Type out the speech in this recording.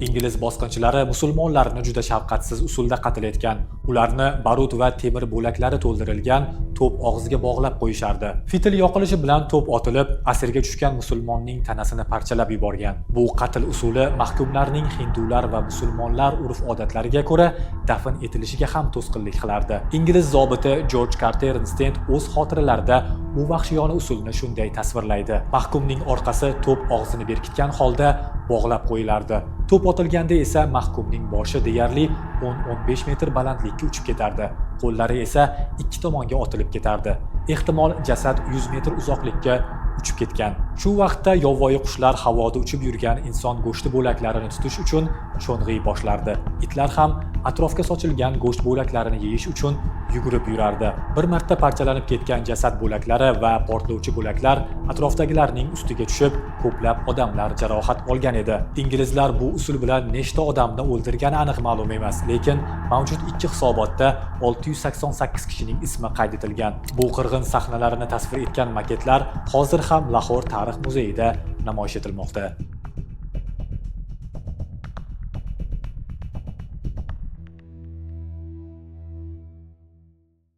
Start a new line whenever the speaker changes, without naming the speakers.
Ingliz bosqinchilari musulmonlarni juda shafqatsiz usulda qatl etgan. Ularni barut va temir bo'laklari to'ldirilgan to'p og'ziga bog'lab qo'yishardi. Fitil yoqilishi bilan to'p otilib, asirga tushgan musulmonning tanasini parchalab yuborgan. Bu qatl usuli mahkumlarning hindular va musulmonlar urf-odatlariga ko'ra dafn etilishiga ham to'sqinlik qilardi. Ingliz zobiti George Carter-Instead o'z xotiralarida bu vahshiyona usulni shunday tasvirlaydi. Mahkumning orqasi to'p og'zini berkitgan holda bog'lab qo'yilardi. To'p otilganda esa mahkumning boshi deyarli 10-15 metr balandlikka uchib ketardi. Qo'llari esa ikki tomonga otilib ketardi. Ehtimol jasad 100 metr uzoqlikka uchib ketgan. Shu vaqtda yovvoyi qushlar havoda uchib yurgan inson go'shti bo'laklarini tutish uchun sho'ng'iy boshlardi. Itlar ham atrofga sochilgan go'sht bo'laklarini yeyish uchun yugurib yurardi. Bir marta parchalanib ketgan jasad bo'laklari va portlovchi bo'laklar atrofdagilarning ustiga tushib, ko'plab odamlar jarohat olgan edi. Inglizlar bu usul bilan nechta odamni o'ldirgani aniq ma'lum emas, lekin mavjud ikki hisobotda 688 kishining ismi qayd etilgan. Bu qirg'in sahnalarini tasvir etgan maketlar hozir ham Lahor tarix muzeyida namoyish etilmoqda.